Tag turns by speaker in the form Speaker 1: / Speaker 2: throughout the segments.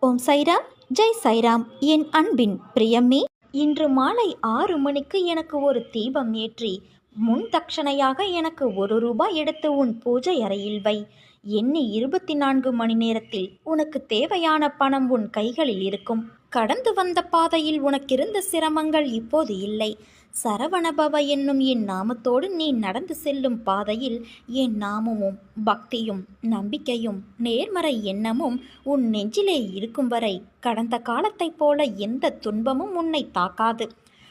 Speaker 1: ஓம் சைராம், ஜெய் சைராம். என் அன்பின் பிரியமே, இன்று மாலை 6 மணிக்கு எனக்கு ஒரு தீபம் ஏற்றி முன் தட்சணையாக எனக்கு ₹1 எடுத்து உன் பூஜை அறையில் வை. எண்ணி 24 மணி நேரத்தில் உனக்கு தேவையான பணம் உன் கைகளில் இருக்கும். கடந்து வந்த பாதையில் உனக்கிருந்த சிரமங்கள் இப்போது இல்லை. சரவணபவ என்னும் என் நாமத்தோடு நீ நடந்து செல்லும் பாதையில் என் நாமமும் பக்தியும் நம்பிக்கையும் நேர்மறை எண்ணமும் உன் நெஞ்சிலே இருக்கும் வரை கடந்த காலத்தைப் போல எந்த துன்பமும் உன்னை தாக்காது.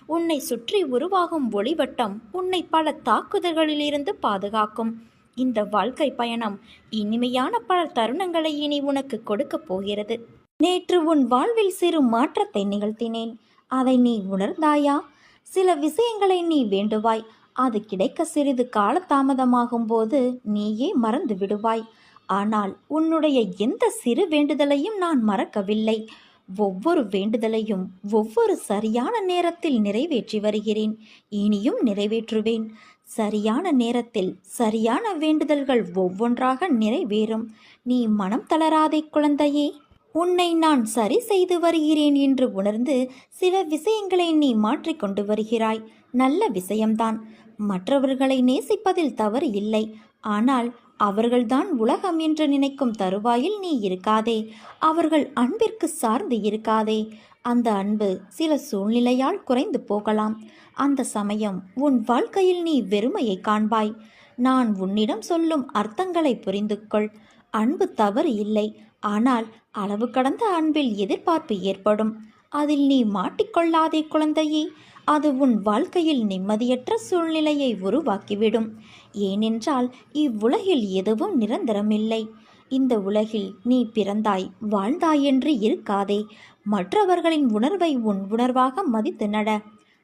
Speaker 1: உன்னை சுற்றி உருவாகும் ஒளிவட்டம் உன்னை பல தாக்குதல்களிலிருந்து பாதுகாக்கும். இந்த வாழ்க்கை பயணம் இனிமையான பல தருணங்களை இனி உனக்கு கொடுக்கப் போகிறது. நேற்று உன் வாழ்வில் சிறு மாற்றத்தை நிகழ்த்தினேன். அதை நீ உணர்ந்தாயா? சில விஷயங்களை நீ வேண்டுவாய், அது கிடைக்க சிறிது காலதாமதமாகும் போது நீயே மறந்து விடுவாய். ஆனால் உன்னுடைய எந்த சிறு வேண்டுதலையும் நான் மறக்கவில்லை. ஒவ்வொரு வேண்டுதலையும் ஒவ்வொரு சரியான நேரத்தில் நிறைவேற்றி வருகிறேன். இனியும் நிறைவேற்றுவேன். சரியான நேரத்தில் சரியான வேண்டுதல்கள் ஒவ்வொன்றாக நிறைவேறும். நீ மனம் தளராதே குழந்தையே. உன்னை நான் சரி செய்து வருகிறேன் என்று உணர்ந்து சில விஷயங்களை நீ மாற்றிக்கொண்டு வருகிறாய். நல்ல விஷயம்தான். மற்றவர்களை நேசிப்பதில் தவறு இல்லை. ஆனால் அவர்கள்தான் உலகம் என்று நினைக்கும் தருவாயில் நீ இருக்காதே. அவர்கள் அன்பிற்கு சார்ந்து இருக்காதே. அந்த அன்பு சில சூழ்நிலையால் குறைந்து போகலாம். அந்த சமயம் உன் வாழ்க்கையில் நீ வெறுமையை காண்பாய். நான் உன்னிடம் சொல்லும் அர்த்தங்களை புரிந்து கொள். அன்பு தவறு இல்லை. ஆனால் அளவு கடந்த அன்பில் எதிர்பார்ப்பு ஏற்படும். அதில் நீ மாட்டிக்கொள்ளாதே குழந்தையே. அது உன் வாழ்க்கையில் நிம்மதியற்ற சூழ்நிலையை உருவாக்கிவிடும். ஏனென்றால் இவ்வுலகில் எதுவும் நிரந்தரமில்லை. இந்த உலகில் நீ பிறந்தாய் வாழ்ந்தாய் என்று இருக்காதே. மற்றவர்களின் உணர்வை உன் உணர்வாக மதித்து நட.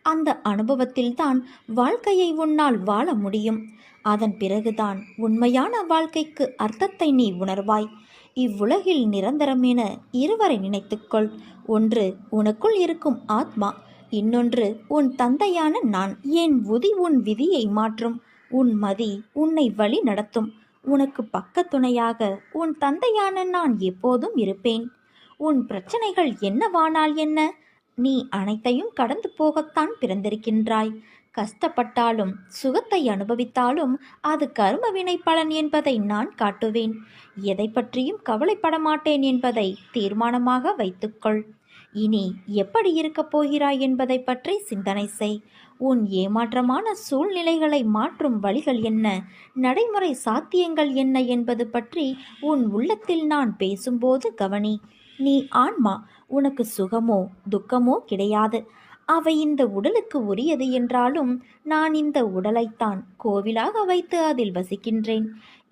Speaker 1: அந்த அனுபவத்தில்தான் வாழ்க்கையை உன்னால் வாழ முடியும். அதன் பிறகுதான் உண்மையான வாழ்க்கைக்கு அர்த்தத்தை நீ உணர்வாய். இவ்வுலகில் நிரந்தரம் என இருவரை நினைத்துக்கொள். ஒன்று உனக்குள் இருக்கும் ஆத்மா, இன்னொன்று உன் தந்தையான நான். என் உதி உன் விதியை மாற்றும். உன் மதி உன்னை வழி நடத்தும். உனக்கு பக்கத்துணையாக உன் தந்தையான நான் எப்போதும் இருப்பேன். உன் பிரச்சனைகள் என்னவானால் என்ன? நீ அனைத்தையும் கடந்து போகத்தான் பிறந்திருக்கின்றாய். கஷ்டப்பட்டாலும் சுகத்தை அனுபவித்தாலும் அது கர்ம வினை பலன் என்பதை நான் காட்டுவேன். எதை பற்றியும் கவலைப்பட மாட்டேன் என்பதை தீர்மானமாக வைத்துக்கொள். இனி எப்படி இருக்கப் போகிறாய் என்பதை பற்றி சிந்தனை செய். உன் ஏமாற்றமான சூழ்நிலைகளை மாற்றும் வழிகள் என்ன, நடைமுறை சாத்தியங்கள் என்ன என்பது பற்றி உன் உள்ளத்தில் நான் பேசும்போது கவனி. நீ ஆன்மா. உனக்கு சுகமோ துக்கமோ கிடையாது. அவை இந்த உடலுக்கு உரியது என்றாலும் நான் இந்த உடலைத்தான் கோவிலாக வைத்து அதில் வசிக்கின்றேன்.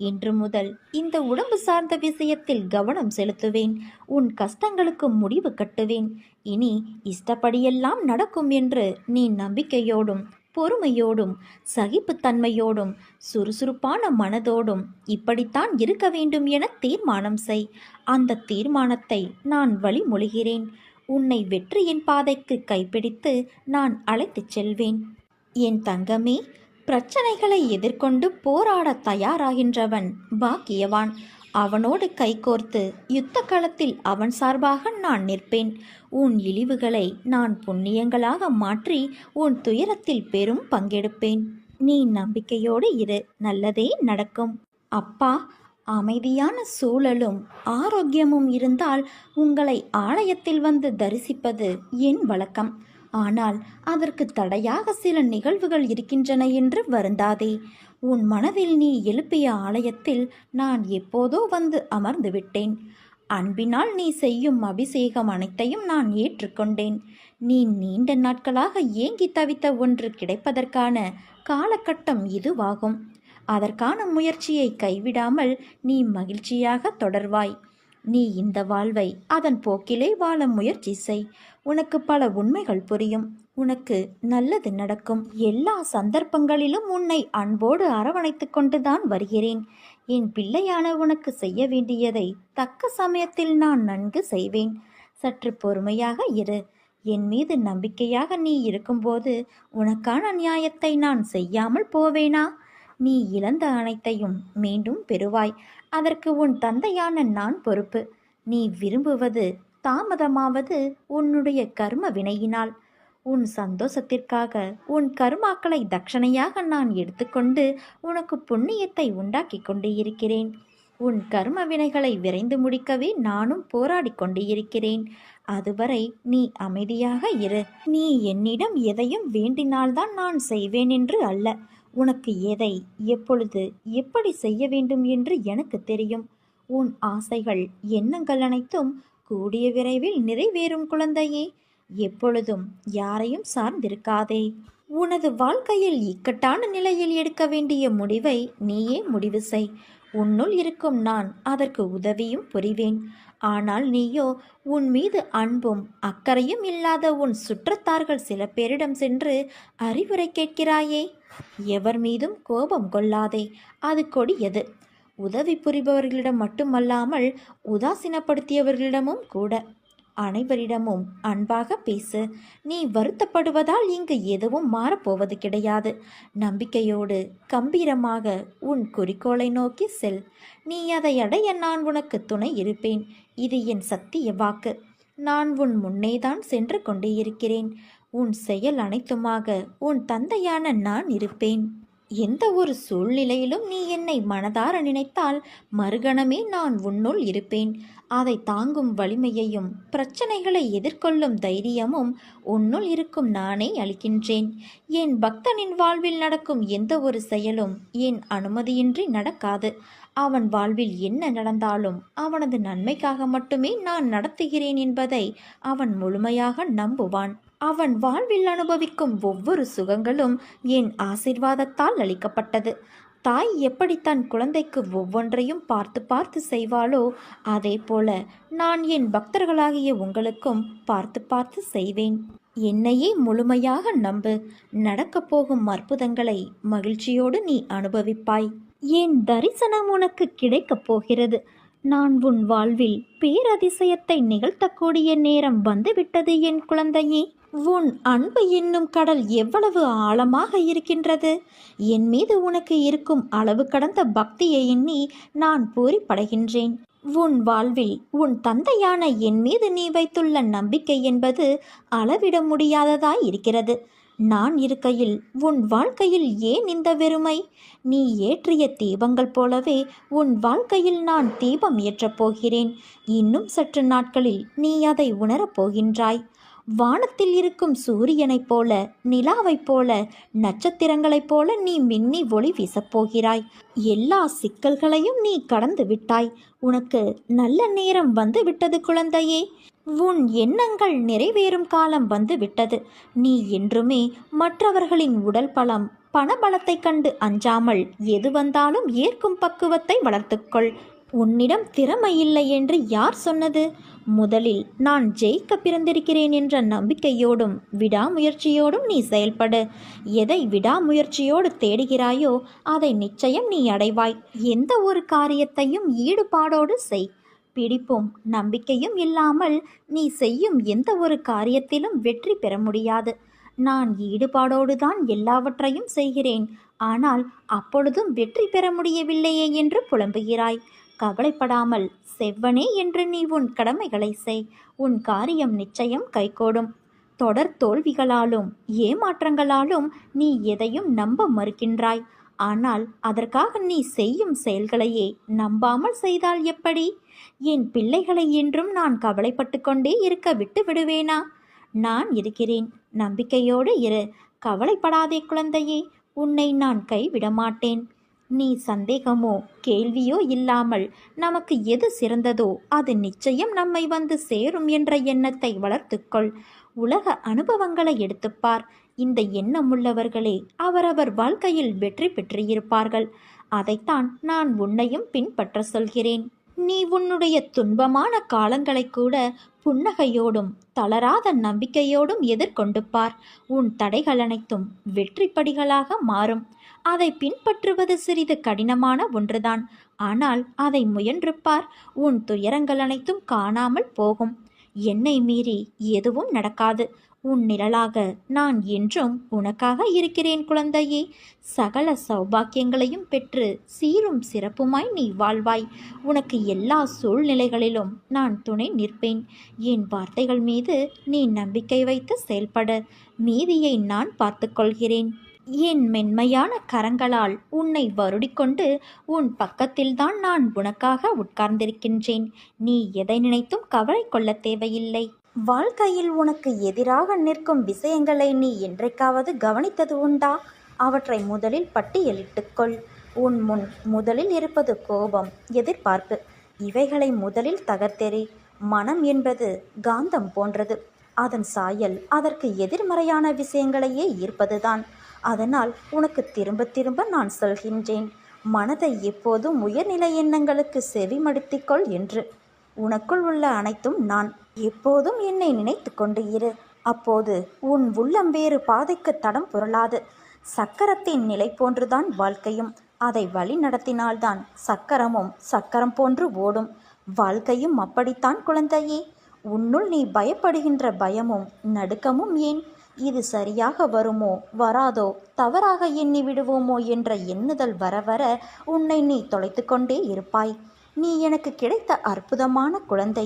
Speaker 1: இன்று முதல் இந்த உடம்பு சார்ந்த விஷயத்தில் கவனம் செலுத்துவேன். உன் கஷ்டங்களுக்கு முடிவு கட்டுவேன். இனி இஷ்டப்படியெல்லாம் நடக்கும் என்று நீ நம்பிக்கையோடும் பொறுமையோடும் சகிப்புத்தன்மையோடும் சுறுசுறுப்பான மனதோடும் இப்படித்தான் இருக்க வேண்டும் என தீர்மானம் செய். அந்த தீர்மானத்தை நான் வழிமொழிகிறேன். உன்னை வெற்றியின் பாதைக்கு கைப்பிடித்து நான் அழைத்துச் செல்வேன். என் தங்கமே, பிரச்சனைகளை எதிர்கொண்டு போராட தயாராகின்றவன் பாக்கியவான். அவனோடு கைகோர்த்து யுத்த களத்தில் அவன் சார்பாக நான் நிற்பேன். உன் இழிவுகளை நான் புண்ணியங்களாக மாற்றி உன் துயரத்தில் பெரும் பங்கெடுப்பேன். நீ நம்பிக்கையோடு இரு. நல்லதே நடக்கும். அப்பா, அமைதியான சூழலும் ஆரோக்கியமும் இருந்தால் உங்களை ஆலயத்தில் வந்து தரிசிப்பது என் வழக்கம். ஆனால் அதற்கு தடையாக சில நிகழ்வுகள் இருக்கின்றன என்று வருந்தாதே. உன் மனதில் நீ எழுப்பிய ஆலயத்தில் நான் எப்போதோ வந்து அமர்ந்து விட்டேன். அன்பினால் நீ செய்யும் அபிஷேகம் அனைத்தையும் நான் ஏற்றுக்கொண்டேன். நீ நீண்ட நாட்களாக ஏங்கி தவித்த ஒன்று கிடைப்பதற்கான காலகட்டம் இதுவாகும். அதற்கான முயற்சியை கைவிடாமல் நீ மகிழ்ச்சியாக தொடர்வாய். நீ இந்த வாழ்வை அதன் போக்கிலே வாழ முயற்சி செய். உனக்கு பல உண்மைகள் புரியும். உனக்கு நல்லது நடக்கும். எல்லா சந்தர்ப்பங்களிலும் உன்னை அன்போடு அரவணைத்து கொண்டுதான் வருகிறேன். என் பிள்ளையான உனக்கு செய்ய வேண்டியதை தக்க சமயத்தில் நான் நன்கு செய்வேன். சற்று பொறுமையாக இரு. என் மீது நம்பிக்கையாக நீ இருக்கும்போது உனக்கான நியாயத்தை நான் செய்யாமல் போவேனா? நீ இழந்த அனைத்தையும் மீண்டும் பெறுவாய். அதற்கு உன் தந்தையான நான் பொறுப்பு. நீ விரும்புவது தாமதமாவது உன்னுடைய கர்ம வினையினால். உன் சந்தோஷத்திற்காக உன் கர்மாக்களை தட்சணையாக நான் எடுத்துக்கொண்டு உனக்கு புண்ணியத்தை உண்டாக்கி கொண்டு இருக்கிறேன். உன் கர்ம வினைகளை விரைந்து முடிக்கவே நானும் போராடி கொண்டு இருக்கிறேன். அதுவரை நீ அமைதியாக இரு. நீ என்னிடம் எதையும் வேண்டினால்தான் நான் செய்வேன் என்று அல்ல. உனக்கு எதை எப்பொழுது எப்படி செய்ய வேண்டும் என்று எனக்கு தெரியும். உன் ஆசைகள் எண்ணங்கள் அனைத்தும் கூடிய விரைவில் நிறைவேறும் குழந்தையே. எப்பொழுதும் யாரையும் சார்ந்திருக்காதே. உனது வாழ்க்கையில் இக்கட்டான நிலையில் எடுக்க வேண்டிய முடிவை நீயே முடிவு செய். உன்னுள் இருக்கும் நான் அதற்கு உதவியும் புரிவேன். ஆனால் நீயோ உன் மீது அன்பும் அக்கறையும் இல்லாத உன் சுற்றத்தார்கள் சில பேரிடம் சென்று அறிவுரை கேட்கிறாயே. எவர் மீதும் கோபம் கொள்ளாதே, அது கொடியது. உதவி புரிபவர்களிடம் மட்டுமல்லாமல் உதாசீனப்படுத்தியவர்களிடமும் கூட. அனைவரிடமும் அன்பாக பேசு. நீ வருத்தப்படுவதால் இங்கு எதுவும் மாறப்போவது கிடையாது. நம்பிக்கையோடு கம்பீரமாக உன் குறிக்கோளை நோக்கி செல். நீ அதை அடைய நான் உனக்கு துணை இருப்பேன். இது என் சத்திய வாக்கு. நான் உன் முன்னேதான் சென்று கொண்டே இருக்கிறேன். உன் செயல் அனைத்துமாக உன் தந்தையான நான் இருப்பேன். எந்த ஒரு சூழ்நிலையிலும் நீ என்னை மனதார நினைத்தால் மறுகணமே நான் உன்னுள் இருப்பேன். அதை தாங்கும் வலிமையையும் பிரச்சனைகளை எதிர்கொள்ளும் தைரியமும் உன்னுள் இருக்கும் நானே அளிக்கின்றேன். என் பக்தனின் வாழ்வில் நடக்கும் எந்த ஒரு செயலும் என் அனுமதியின்றி நடக்காது. அவன் வாழ்வில் என்ன நடந்தாலும் அவனது நன்மைக்காக மட்டுமே நான் நடத்துகிறேன் என்பதை அவன் முழுமையாக நம்புவான். அவன் வாழ்வில் அனுபவிக்கும் ஒவ்வொரு சுகங்களும் என் ஆசீர்வாதத்தால் அளிக்கப்பட்டது. தாய் எப்படி தன் குழந்தைக்கு ஒவ்வொன்றையும் பார்த்து பார்த்து செய்வாளோ அதே போல நான் என் பக்தர்களாகிய உங்களுக்கும் பார்த்து பார்த்து செய்வேன். என்னையே முழுமையாக நம்பு. நடக்கப் போகும் அற்புதங்களை மகிழ்ச்சியோடு நீ அனுபவிப்பாய். என் தரிசனம் உனக்கு கிடைக்கப் போகிறது. நான் உன் வாழ்வில் பேரதிசயத்தை நிகழ்த்தக்கூடிய நேரம் வந்துவிட்டது என் குழந்தையே. உன் அன்பு என்னும் கடல் எவ்வளவு ஆழமாக இருக்கின்றது. என் மீது உனக்கு இருக்கும் அளவு கடந்த பக்தியை எண்ணி நான் பூரிப்படைகின்றேன். உன் வாழ்வில் உன் தந்தையான என் மீது நீ வைத்துள்ள நம்பிக்கை என்பது அளவிட முடியாததாய் இருக்கிறது. நான் இருக்கையில் உன் வாழ்க்கையில் ஏன் இந்த வெறுமை? நீ ஏற்றிய தீபங்கள் போலவே உன் வாழ்க்கையில் நான் தீபம் ஏற்றப் போகிறேன். இன்னும் சற்று நாட்களில் நீ அதை உணரப் போகின்றாய். வானத்தில் இருக்கும் சூரியனைப் போல, நிலாவைப் போல, நட்சத்திரங்களைப் போல நீ மின்னி ஒளி வீசப்போகிறாய். எல்லா சிக்கல்களையும் நீ கடந்து விட்டாய். உனக்கு நல்ல நேரம் வந்து விட்டது குழந்தையே. உன் எண்ணங்கள் நிறைவேறும் காலம் வந்து விட்டது. நீ என்றுமே மற்றவர்களின் உடல் பலம் பணபலத்தை கண்டு அஞ்சாமல் எது வந்தாலும் ஏற்கும் பக்குவத்தை வளர்த்துக்கொள். உன்னிடம் திறமை இல்லை என்று யார் சொன்னது? முதலில் நான் ஜெயிக்க பிறந்திருக்கிறேன் என்ற நம்பிக்கையோடும் விடாமுயற்சியோடும் நீ செயல்படு. எதை விடாமுயற்சியோடு தேடுகிறாயோ அதை நிச்சயம் நீ அடைவாய். எந்த ஒரு காரியத்தையும் ஈடுபாடோடு செய். பிடிப்பும் நம்பிக்கையும் இல்லாமல் நீ செய்யும் எந்த ஒரு காரியத்திலும் வெற்றி பெற முடியாது. நான் ஈடுபாடோடு தான் எல்லாவற்றையும் செய்கிறேன், ஆனால் அப்பொழுதும் வெற்றி பெற முடியவில்லையே என்று புலம்புகிறாய். கவலைப்படாமல் செவ்வனே என்று நீ உன் கடமைகளை செய். உன் காரியம் நிச்சயம் கைகூடும். தொடர் தோல்விகளாலும் ஏமாற்றங்களாலும் நீ எதையும் நம்ப மறுக்கின்றாய். ஆனால் அதற்காக நீ செய்யும் செயல்களையே நம்பாமல் செய்தால் எப்படி? என் பிள்ளைகளை என்றும் நான் கவலைப்பட்டு கொண்டே இருக்க விட்டு விடுவேனா? நான் இருக்கிறேன். நம்பிக்கையோடு இரு. கவலைப்படாதே குழந்தையே. உன்னை நான் கைவிட மாட்டேன். நீ சந்தேகமோ கேள்வியோ இல்லாமல் நமக்கு எது சிறந்ததோ அது நிச்சயம் நம்மை வந்து சேரும் என்ற எண்ணத்தை வளர்த்துக்கொள். உலக அனுபவங்களை எடுத்துப்பார். இந்த எண்ணமுள்ளவர்களே அவரவர் வாழ்க்கையில் வெற்றி பெற்றிருப்பார்கள். அதைத்தான் நான் உன்னையும் பின்பற்ற சொல்கிறேன். நீ உன்னுடைய துன்பமான காலங்களை கூட புன்னகையோடும் தளராத நம்பிக்கையோடும் எதிர்கொண்டு பார். உன் தடைகள் அனைத்தும் வெற்றி படிகளாக மாறும். அதை பின்பற்றுவது சிறிது கடினமான ஒன்றுதான். ஆனால் அதை முயன்று பார். உன் துயரங்கள் அனைத்தும் காணாமல் போகும். என்னை மீறி எதுவும் நடக்காது. உன் நிழலாக நான் என்றும் உனக்காக இருக்கிறேன் குழந்தையே. சகல சௌபாக்கியங்களையும் பெற்று சீரும் சிறப்புமாய் நீ வாழ்வாய். உனக்கு எல்லா சூழ்நிலைகளிலும் நான் துணை நிற்பேன். என் வார்த்தைகள் மீது நீ நம்பிக்கை வைத்து செயல்பட. மீதியை நான் பார்த்துக்கொள்கிறேன். என் மென்மையான கரங்களால் உன்னை வருடிக்கொண்டு உன் பக்கத்தில்தான் நான் உனக்காக உட்கார்ந்திருக்கின்றேன். நீ எதை நினைத்தும் கவலை கொள்ள தேவையில்லை. வாழ்க்கையில் உனக்கு எதிராக நிற்கும் விஷயங்களை நீ என்றைக்காவது கவனித்தது உண்டா? அவற்றை முதலில் பட்டியலிட்டுக்கொள். உன் முன் முதலில் இருப்பது கோபம், எதிர்பார்ப்பு. இவைகளை முதலில் தகர்த்தெறி. மனம் என்பது காந்தம் போன்றது. அதன் சாயல் அதற்கு எதிர்மறையான விஷயங்களையே ஈர்ப்பதுதான். அதனால் உனக்கு திரும்ப திரும்ப நான் சொல்கின்றேன், மனதை எப்போதும் உயர்நிலை எண்ணங்களுக்கு செவிமடுத்திக்கொள் என்று. உனக்குள் உள்ள அனைத்தும் நான். எப்போதும் என்னை நினைத்து கொண்டு இரு. அப்போது உன் உள்ளம் வேறு பாதைக்கு தடம் புரளாது. சக்கரத்தின் நிலை போன்றுதான் வாழ்க்கையும். அதை வழி நடத்தினால்தான் சக்கரமும் சக்கரம் போன்று ஓடும். வாழ்க்கையும் அப்படித்தான் குழந்தையே. உன்னுள் நீ பயப்படுகின்ற பயமும் நடுக்கமும் ஏன்? இது சரியாக வருமோ வராதோ, தவறாக எண்ணி விடுவோமோ என்ற எண்ணுதல் வர வர உன்னை நீ தொலைத்து கொண்டே இருப்பாய். நீ எனக்கு கிடைத்த அற்புதமான குழந்தை.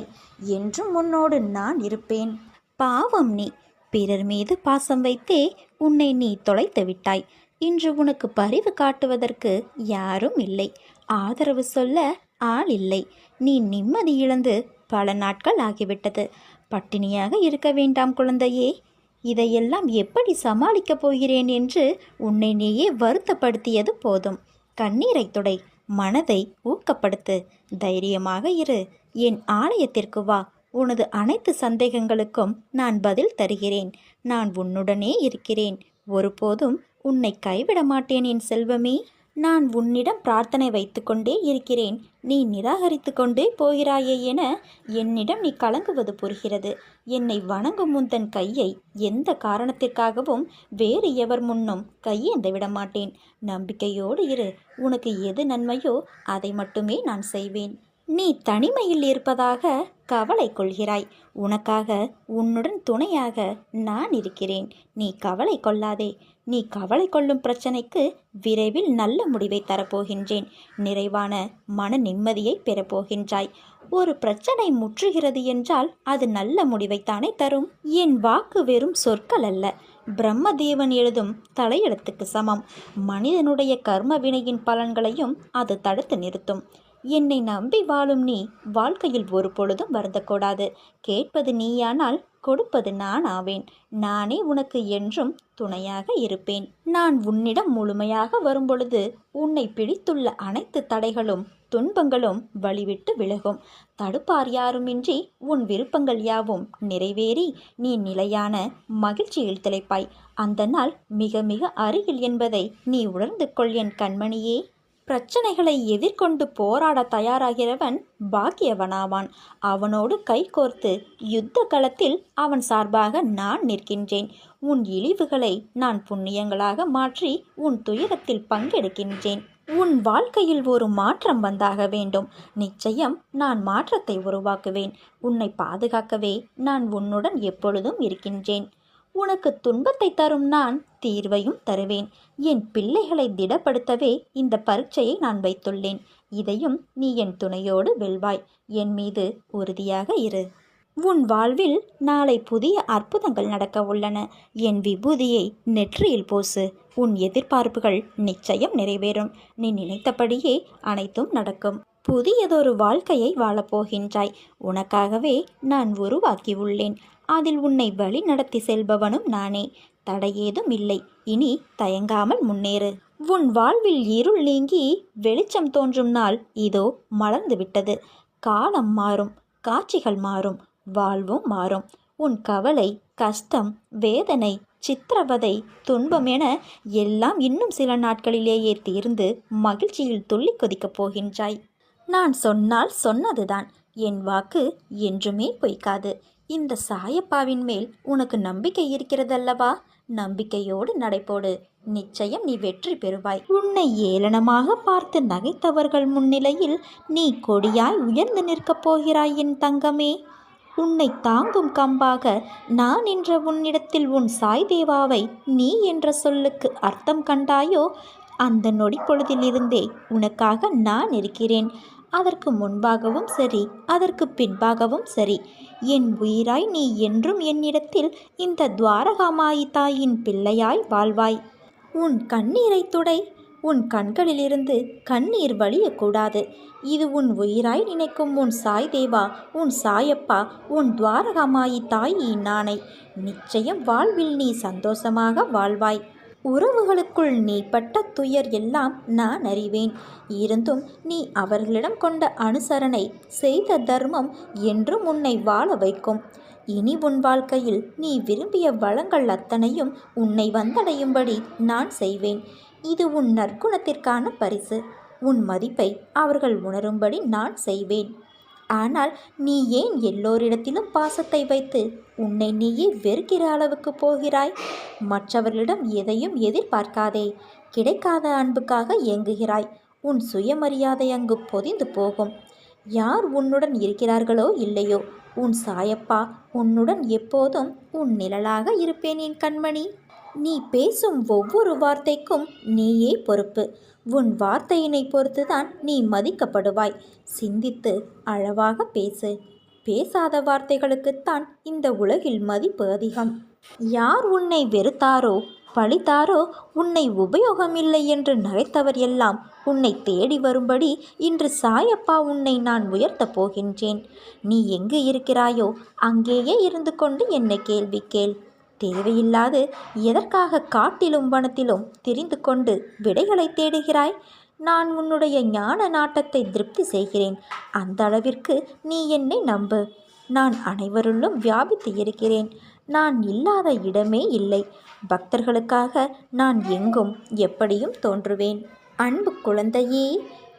Speaker 1: என்றும் உன்னோடு நான் இருப்பேன். பாவம் நீ. பிறர் மீது பாசம் வைத்தே உன்னை நீ தொலைத்து விட்டாய். இன்று உனக்கு பரிவு காட்டுவதற்கு யாரும் இல்லை. ஆதரவு சொல்ல ஆள் இல்லை. நீ நிம்மதி இழந்து பல நாட்கள் ஆகிவிட்டது. பட்டினியாக இருக்க வேண்டாம் குழந்தையே. இதையெல்லாம் எப்படி சமாளிக்கப் போகிறேன் என்று உன்னை நீயே வருத்தப்படுத்தியது போதும். கண்ணீரை துடை. மனதை ஊக்கப்படுத்து. தைரியமாக இரு. என் ஆலயத்திற்கு வா. உனது அனைத்து சந்தேகங்களுக்கும் நான் பதில் தருகிறேன். நான் உன்னுடனே இருக்கிறேன். ஒருபோதும் உன்னை கைவிட மாட்டேன் என் செல்வமே. நான் உன்னிடம் பிரார்த்தனை வைத்து கொண்டே இருக்கிறேன். நீ நிராகரித்து கொண்டே போகிறாயே என என்னிடம் நீ கலங்குவது புரிகிறது. என்னை வணங்கும் முந்தன் கையை எந்த காரணத்திற்காகவும் வேறு எவர் முன்னும் கையேந்த விட மாட்டேன். நம்பிக்கையோடு இரு. உனக்கு எது நன்மையோ அதை மட்டுமே நான் செய்வேன். நீ தனிமையில் இருப்பதாக கவலை கொள்கிறாய். உனக்காக உன்னுடன் துணையாக நான் இருக்கிறேன். நீ கவலை கொள்ளாதே. நீ கவலை கொள்ளும் பிரச்சனைக்கு விரைவில் நல்ல முடிவை தரப்போகின்றேன். நிறைவான மன நிம்மதியை பெறப்போகின்றாய். ஒரு பிரச்சனை முற்றுகிறது என்றால் அது நல்ல முடிவைத்தானே தரும். என் வாக்கு வெறும் சொற்கள் அல்ல, பிரம்மதேவன் எழுதும் தலையெழுத்துக்கு சமம். மனிதனுடைய கர்ம வினையின் பலன்களையும் அது தடுத்து நிறுத்தும். என்னை நம்பி வாழும் நீ வாழ்க்கையில் ஒரு பொழுதும் வருந்தக்கூடாது. கேட்பது நீயானால் கொடுப்பது நான் ஆவேன். நானே உனக்கு என்றும் துணையாக இருப்பேன். நான் உன்னிடம் முழுமையாக வரும்பொழுது உன்னை பிடித்துள்ள அனைத்து தடைகளும் துன்பங்களும் வழிவிட்டு விலகும். தடுப்பார் யாருமின்றி உன் விருப்பங்கள் யாவும் நிறைவேறி நீ நிலையான மகிழ்ச்சியில் திளைப்பாய். அந்த நாள் மிக மிக அருகில் என்பதை நீ உணர்ந்து கொள் என் கண்மணியே. பிரச்சனைகளை எதிர்கொண்டு போராட தயாராகிறவன் பாக்கியவனாவான். அவனோடு கைகோர்த்து யுத்த களத்தில் அவன் சார்பாக நான் நிற்கின்றேன். உன் இழிவுகளை நான் புண்ணியங்களாக மாற்றி உன் துயரத்தில் பங்கெடுக்கின்றேன். உன் வாழ்க்கையில் ஒரு மாற்றம் வந்தாக வேண்டும். நிச்சயம் நான் மாற்றத்தை உருவாக்குவேன். உன்னை பாதுகாக்கவே நான் உன்னுடன் எப்பொழுதும் இருக்கின்றேன். உனக்கு துன்பத்தை தரும் நான் தீர்வையும் தருவேன். என் பிள்ளைகளை திடப்படுத்தவே இந்த பரீட்சையை நான் வைத்துள்ளேன். இதையும் நீ என் துணையோடு வெல்வாய். என் மீது உறுதியாக இரு. உன் வாழ்வில் நாளை புதிய அற்புதங்கள் நடக்க உள்ளன. என் விபூதியை நெற்றியில் பூசு. உன் எதிர்பார்ப்புகள் நிச்சயம் நிறைவேறும். நீ நினைத்தபடியே அனைத்தும் நடக்கும். புதியதொரு வாழ்க்கையை வாழப்போகின்றாய். உனக்காகவே நான் உருவாக்கி உள்ளேன். அதில் உன்னை வழி நடத்தி செல்பவனும் நானே. தடையேதும் இல்லை. இனி தயங்காமல் முன்னேறு. உன் வாழ்வில் இருள் நீங்கி வெளிச்சம் தோன்றும் நாள் இதோ மலர்ந்து விட்டது. காலம் மாறும், காட்சிகள் மாறும், வாழ்வும் மாறும். உன் கவலை, கஷ்டம், வேதனை, சித்திரவதை, துன்பம் என எல்லாம் இன்னும் சில நாட்களிலேயே தீர்ந்து மகிழ்ச்சியில் துள்ளி கொதிக்கப் போகின்றாய். நான் சொன்னால் சொன்னதுதான். என் வாக்கு என்றுமே பொய்க்காது. இந்த சாயப்பாவின் மேல் உனக்கு நம்பிக்கை இருக்கிறதல்லவா? நம்பிக்கையோடு நடைபோடு. நிச்சயம் நீ வெற்றி பெறுவாய். உன்னை ஏளனமாக பார்த்து நகைத்தவர்கள் முன்னிலையில் நீ கொடியாய் உயர்ந்து நிற்கப் போகிறாய் என் தங்கமே. உன்னை தாங்கும் கம்பாக நான் என்ற உன்னிடத்தில் உன் சாய் தேவாவை நீ என்ற சொல்லுக்கு அர்த்தம் கண்டாயோ? அந்த நொடி பொழுதிலிருந்தே உனக்காக நான் இருக்கிறேன். அதற்கு முன்பாகவும் சரி, அதற்கு பின்பாகவும் சரி, என் உயிராய் நீ என்றும் என்னிடத்தில் இந்த துவாரகாமாயி தாயின் பிள்ளையாய் வாழ்வாய். உன் கண்ணீரை துடை. உன் கண்களிலிருந்து கண்ணீர் வழியக்கூடாது. இது உன் உயிராய் நினைக்கும் உன் சாய் தேவா, உன் சாயப்பா, உன் துவாரகாமாயி தாயின் ஆணை. நிச்சயம் வாழ்வில் நீ சந்தோஷமாக வாழ்வாய். உறவுகளுக்குள் நீ பட்ட துயர் எல்லாம் நான் அறிவேன். இருந்தும் நீ அவர்களிடம் கொண்ட அனுசரணை, செய்த தர்மம் என்றும் உன்னை வாழ வைக்கும். இனி உன் வாழ்க்கையில் நீ விரும்பிய வளங்கள் அத்தனையும் உன்னை வந்தடையும்படி நான் செய்வேன். இது உன் நற்குணத்திற்கான பரிசு. உன் மதிப்பை அவர்கள் உணரும்படி நான் செய்வேன். ஆனால் நீ ஏன் எல்லோரிடத்திலும் பாசத்தை வைத்து உன்னை நீயே வெறுக்கிற அளவுக்கு போகிறாய்? மற்றவர்களிடம் எதையும் எதிர்பார்க்காதே. கிடைக்காத அன்புக்காக ஏங்குகிறாய். உன் சுயமரியாதை அங்கு பொதிந்து போகும். யார் உன்னுடன் இருக்கிறார்களோ இல்லையோ, உன் சாயப்பா உன்னுடன் எப்போதும் உன் நிழலாக இருப்பேன் என் கண்மணி. நீ பேசும் ஒவ்வொரு வார்த்தைக்கும் நீயே பொறுப்பு. உன் வார்த்தையினை பொறுத்துதான் நீ மதிக்கப்படுவாய். சிந்தித்து அளவாக பேசு. பேசாத வார்த்தைகளுக்குத்தான் இந்த உலகில் மதிப்பு அதிகம். யார் உன்னை வெறுத்தாரோ, பழித்தாரோ, உன்னை உபயோகமில்லை என்று நகைத்தவர் எல்லாம் உன்னை தேடி வரும்படி இன்று சாயப்பா உன்னை நான் உயர்த்தப் போகின்றேன். நீ எங்கு இருக்கிறாயோ அங்கேயே இருந்து கொண்டு என்னை கேள்வி கேள். தேவையில்லாது எதற்காக காட்டிலும் வனத்திலும் திரிந்து கொண்டு விடைகளை தேடுகிறாய்? நான் உன்னுடைய ஞான நாட்டத்தை திருப்தி செய்கிறேன். அந்த அளவிற்கு நீ என்னை நம்பு. நான் அனைவருள்ளும் வியாபித்து இருக்கிறேன். நான் இல்லாத இடமே இல்லை. பக்தர்களுக்காக நான் எங்கும் எப்படியும் தோன்றுவேன். அன்பு குழந்தையே,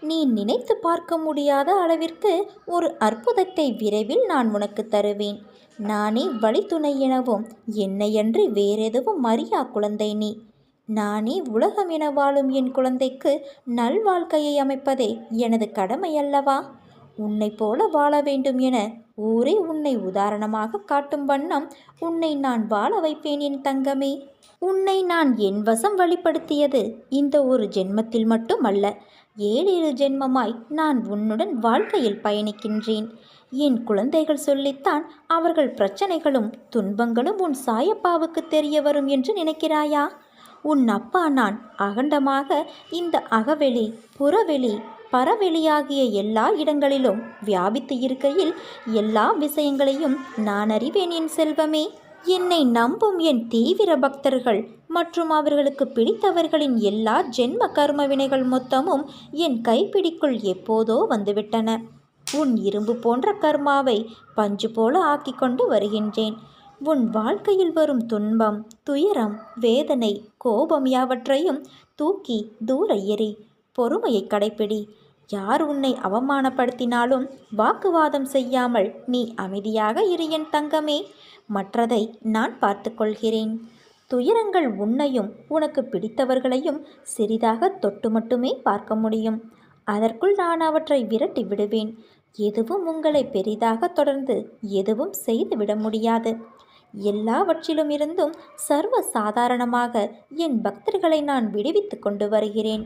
Speaker 1: நீ நினைத்து பார்க்க முடியாத அளவிற்கு ஒரு அற்புதத்தை விரைவில் நான் உனக்கு தருவேன். நானே வழித்துணை எனவும் என்னையன்றி வேறெதுவும் அறியா குழந்தை நீ. நானே உலகம் என வாழும் என் குழந்தைக்கு நல்வாழ்க்கையை அமைப்பதே எனது கடமை அல்லவா? உன்னை போல வாழ வேண்டும் என ஊரே உன்னை உதாரணமாக காட்டும் வண்ணம் உன்னை நான் வாழ வைப்பேன் என் தங்கமே. உன்னை நான் என் வசம் வழிப்படுத்தியது இந்த ஒரு ஜென்மத்தில் மட்டுமல்ல, 7 ஜென்மமாய் நான் உன்னுடன் வாழ்க்கையில் பயணிக்கின்றேன். என் குழந்தைகள் சொல்லித்தான் அவர்கள் பிரச்சனைகளும் துன்பங்களும் உன் சாயப்பாவுக்கு தெரிய வரும் என்று நினைக்கிறாயா? உன் அப்பா நான் அகண்டமாக இந்த அகவெளி, புறவெளி, பரவெளியாகிய எல்லா இடங்களிலும் வியாபித்து இருக்கையில் எல்லா விஷயங்களையும் நான் அறிவேன் என் செல்வமே. என்னை நம்பும் என் தீவிர பக்தர்கள் மற்றும் அவர்களுக்கு பிடித்தவர்களின் எல்லா ஜென்ம கர்ம வினைகள் மொத்தமும் என் கைப்பிடிக்குள் எப்போதோ வந்துவிட்டன. உன் இரும்பு போன்ற கர்மாவை பஞ்சு போல ஆக்கி கொண்டு வருகின்றேன். உன் வாழ்க்கையில் வரும் துன்பம், துயரம், வேதனை, கோபம் யாவற்றையும் தூக்கி தூர எறி. பொறுமையை கடைப்பிடி. யார் உன்னை அவமானப்படுத்தினாலும் வாக்குவாதம் செய்யாமல் நீ அமைதியாக இரு என் தங்கமே. மற்றதை நான் பார்த்து கொள்கிறேன். துயரங்கள் உன்னையும் உனக்கு பிடித்தவர்களையும் சிறிதாக தொட்டு மட்டுமே பார்க்க முடியும். அதற்குள் நான் அவற்றை விரட்டி விடுவேன். எதுவும் உங்களை பெரிதாக தொடர்ந்து எதுவும் செய்துவிட முடியாது. எல்லாவற்றிலும் இருந்தும் சர்வ சாதாரணமாக என் பக்தர்களை நான் விடுவித்து கொண்டு வருகிறேன்.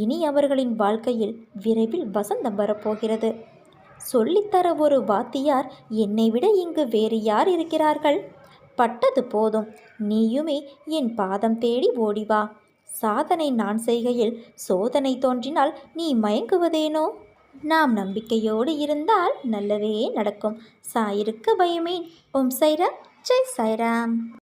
Speaker 1: இனி அவர்களின் வாழ்க்கையில் விரைவில் வசந்தம் வரப்போகிறது. சொல்லித்தர ஒரு வாத்தியார் என்னை விட இங்கு வேறு யார் இருக்கிறார்கள்? பட்டது போதும். நீயுமே என் பாதம் தேடி ஓடிவா. சாதனை நான் செய்கையில் சோதனை தோன்றினால் நீ மயங்குவதேனோ? நாம் நம்பிக்கையோடு இருந்தால் நல்லதே நடக்கும். சாயிருக்கு பயமேன். ஓம் சைராம், ஜெய் சாய்ராம்.